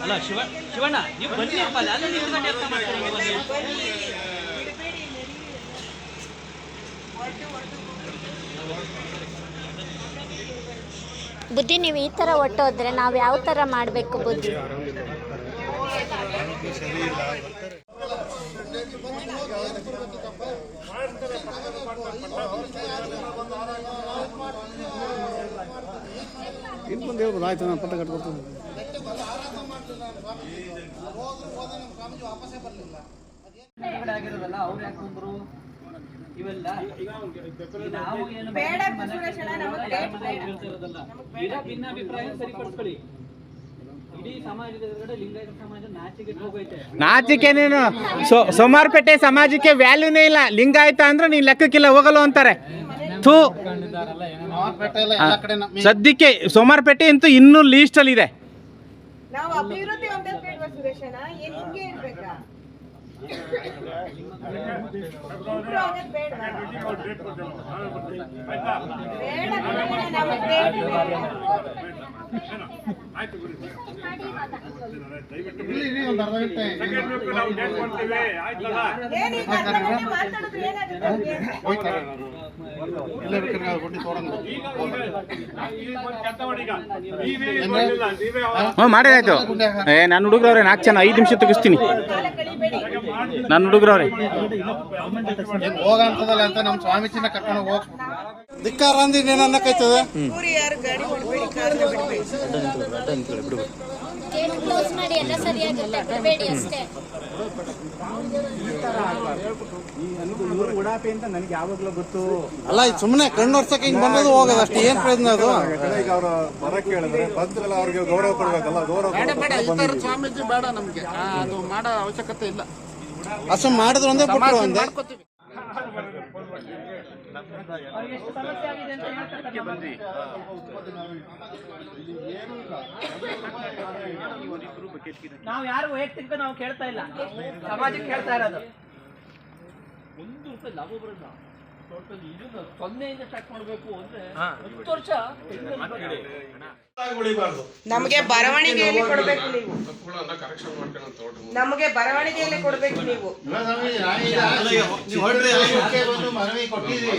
ಅಲ್ಲ ಶಿವಣ್ಣ ನೀವು ಬನ್ನಿ ಅಲ್ಲಿ ನಿಂತ್ಕೊಂಡು ಕೆಲಸ ಮಾಡ್ತೀರಿ. ಬುದ್ಧಿ ನೀವು ಈ ಥರ ಹೊಟ್ಟೋದ್ರೆ ನಾವು ಯಾವ ಥರ ಮಾಡಬೇಕು ಬುದ್ಧಿ? ಇನ್ನು ಬಂದು ಹೇಳ್ಬೋದು, ಆಯ್ತು ನಾನು ಪಟ್ಟ ಕಟ್ಕೊಡ್ತೀನಿ. ಅವ್ರು ಯಾಕೆ ಬಂದ್ರು ಇವೆಲ್ಲ ನಾವು ಏನು ಭಿನ್ನಾಭಿಪ್ರಾಯ ಸರಿಪಡಿಸ್ಕೊಳ್ಳಿ. ಇಡೀ ಸಮಾಜದ ಲಿಂಗಾಯತ ಸಮಾಜ ನಾಚಿಕೆ ಹೋಗೈತೆ. ನಾಚಿಕೆ ನೀನು ಸೋಮಾರ್ಪೇಟೆ ಸಮಾಜಕ್ಕೆ ವ್ಯಾಲ್ಯೂನೇ ಇಲ್ಲ. ಲಿಂಗಾಯತ ಅಂದ್ರೆ ನೀನ್ ಲೆಕ್ಕಕ್ಕಿಲ್ಲ, ಹೋಗಲ್ಲ ಅಂತಾರೆ. ಸದ್ಯಕ್ಕೆ ಸೋಮಾರ್ಪೇಟೆ ಅಂತೂ ಇನ್ನೂ ಲೀಸ್ಟ್ ಅಲ್ಲಿ ಇದೆ. ನಾವು ಅಭಿವೃದ್ಧಿ ಹೊಂದಬೇಕಲ್ವಾ ಸುರೇಶಣ್ಣ? ಏನು ಹಿಂಗೆ ಇರ್ಬೇಕಾ? ಮಾಡಿದಾಯ್ತು. ನಾನು ಹುಡುಗ್ರವ್ರೆ 4 ಜನ 5 ನಿಮಿಷ ತೆಗಿಸ್ತೀನಿ. ನನ್ನ ಹುಡುಗ್ರವ್ರೆ ಹೋಗಂತದಲ್ಲ ಅಂತ ನಮ್ಮ ಸ್ವಾಮೀಜಿನ ಕರ್ಕೊಂಡು ಹೋಗ್ಬಿಟ್ಟು ಧಿಕ್ಕಾರ ಅಂದಿದ್ದು ಏನು ಅನ್ನಕೈತದೆ. ಗೇಟ್ ಕ್ಲೋಸ್ ಮಾಡಿ ಎಲ್ಲ ಸರಿಯಾಗುತ್ತೆ, ಬಿಡಬೇಡಿ ಅಷ್ಟೇ. ಉಡಾಪಿ ಅಂತ ನನಗೆ ಯಾವಾಗಲೂ ಗೊತ್ತು. ಅಲ್ಲ ಇದು ಸುಮ್ಮನೆ ಕಣ್ಣು ವರ್ಷಕ್ಕೆ ಹಿಂಗೆ ಬಂದದು ಹೋಗೋದು ಅಷ್ಟೇ. ಏನು ಪ್ರಯೋಜನ ಅದು? ಈಗ ಅವ್ರ ಬರಕ್ಕೆ ಹೇಳಿದ್ರೆ ಬಂದ್ರಲ್ಲ, ಅವ್ರಿಗೆ ಗೌರವ ಕೊಡ್ಬೇಕಲ್ಲ. ಗೌರವ ಸ್ವಾಮೀಜಿ ಬೇಡ ನಮ್ಗೆ, ಅದು ಮಾಡೋ ಅವಶ್ಯಕತೆ ಇಲ್ಲ. ಅಷ್ಟು ಮಾಡಿದ್ರು ಒಂದೇ ಬಿಟ್ಟರು ಒಂದೇ. ನಾವು ಯಾರು ವೈಯಕ್ತಿಕ ನಾವು ಕೇಳ್ತಾ ಇಲ್ಲ, ಸಮಾಜಕ್ಕೆ ಕೇಳ್ತಾ ಇರೋದು. 1 ರೂಪಾಯಿ ಲಾಭ ಬರೋಲ್ಲ. ಟೋಟಲ್ ಇದನ್ನ 0 ಸ್ಟಾರ್ಟ್ ಮಾಡಬೇಕು ಅಂದ್ರೆ 10 ವರ್ಷ ನಮಗೆ ಬರವಣಿಗೆಯಲ್ಲಿ ಕೊಡಬೇಕು ನೀವು. ನಮಗೆ ಬರವಣಿಗೆಯಲ್ಲಿ ಕೊಡಬೇಕು ನೀವು. ಮನವಿ ಕೊಟ್ಟಿದ್ದೀವಿ.